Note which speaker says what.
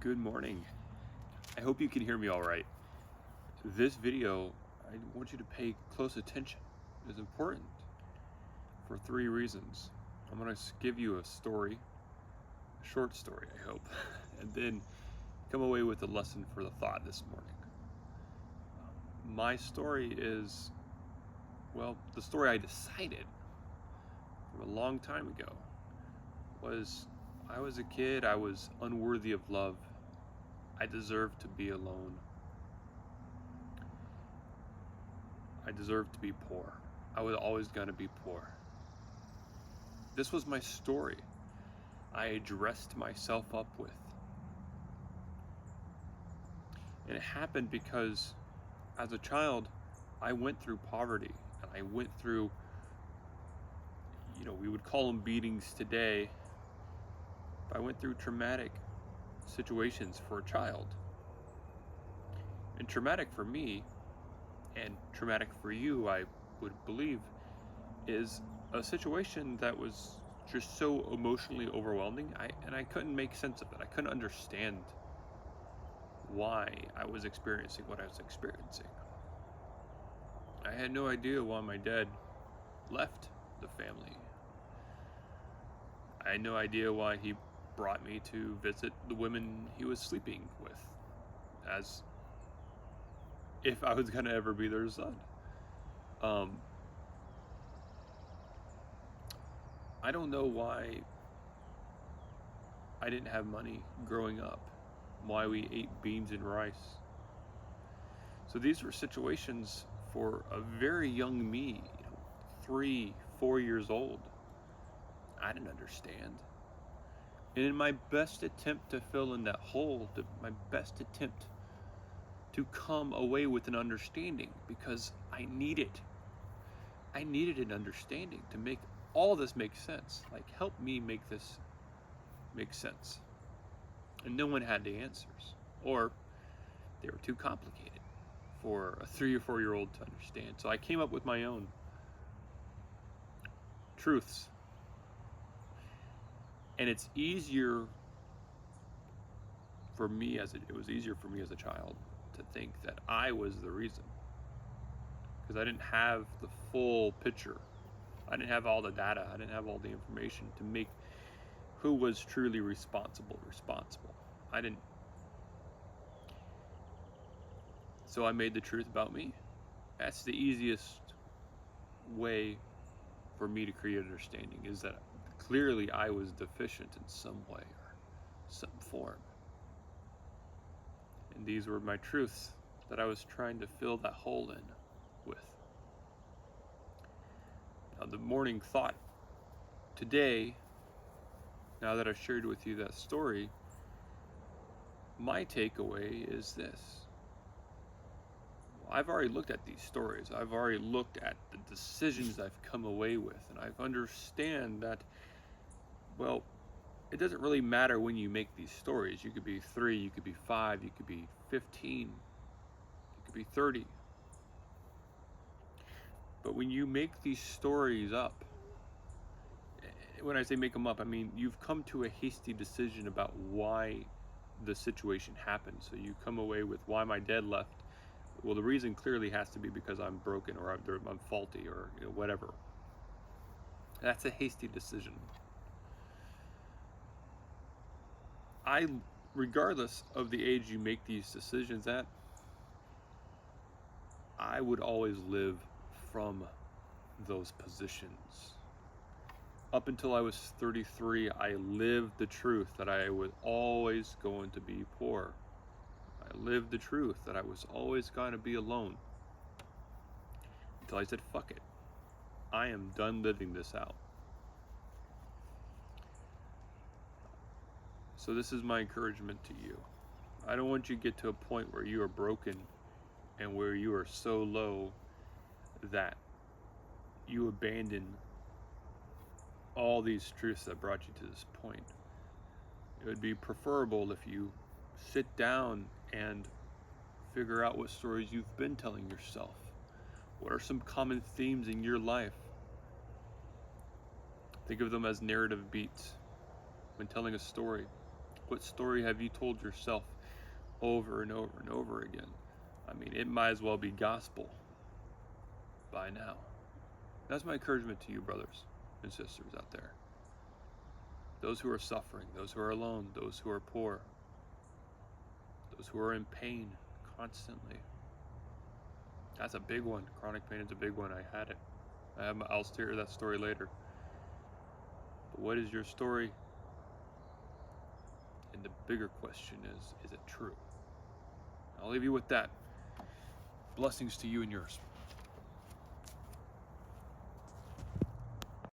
Speaker 1: Good morning. I hope you can hear me all right. This video, I want you to pay close attention. It's important for three reasons. I'm going to give you a story, a short story, I hope, and then come away with a lesson for the thought this morning. My story is, the story I decided from a long time ago was I was a kid, I was unworthy of love. I deserved to be alone. I deserved to be poor. I was always going to be poor. This was my story I dressed myself up with. And it happened because as a child, I went through poverty. And I went through, we would call them beatings today. But I went through traumatic situations for a child. And traumatic for me, and traumatic for you, I would believe, is a situation that was just so emotionally overwhelming. I couldn't make sense of it. I couldn't understand why I was experiencing what I was experiencing. I had no idea why my dad left the family. I had no idea why he brought me to visit the women he was sleeping with, as if I was gonna ever be their son. I don't know why I didn't have money growing up, why we ate beans and rice. So these were situations for a very young me, 3, 4 years old. I didn't understand. And in my best attempt to fill in that hole, my best attempt to come away with an understanding, because I needed an understanding to make all this make sense. Like, help me make this make sense. And no one had the answers, or they were too complicated for a 3 or 4 year old to understand. So I came up with my own truths. And it's easier for me it was easier for me as a child to think that I was the reason, because I didn't have the full picture. I didn't have all the data. I didn't have all the information to make who was truly responsible. I didn't. So I made the truth about me. That's the easiest way for me to create understanding, is that clearly I was deficient in some way or some form. And these were my truths that I was trying to fill that hole in with. Now, the morning thought today, now that I've shared with you that story, my takeaway is this. I've already looked at these stories. I've already looked at the decisions I've come away with, and I understand that, it doesn't really matter when you make these stories. You could be 3, you could be 5, you could be 15, you could be 30. But when you make these stories up, when I say make them up, I mean you've come to a hasty decision about why the situation happened. So you come away with why my dad left. Well, the reason clearly has to be because I'm broken, or I'm faulty, or whatever. That's a hasty decision. Regardless of the age you make these decisions at, I would always live from those positions. Up until I was 33, I lived the truth that I was always going to be poor. I lived the truth that I was always going to be alone. Until I said, fuck it. I am done living this out. So this is my encouragement to you. I don't want you to get to a point where you are broken and where you are so low that you abandon all these truths that brought you to this point. It would be preferable if you sit down and figure out what stories you've been telling yourself. What are some common themes in your life? Think of them as narrative beats when telling a story. What story have you told yourself over and over and over again? I mean, it might as well be gospel by now. That's my encouragement to you, brothers and sisters out there. Those who are suffering, those who are alone, those who are poor, those who are in pain constantly. That's a big one. Chronic pain is a big one. I had it. I'll share that story later. But what is your story? And the bigger question is it true? I'll leave you with that. Blessings to you and yours.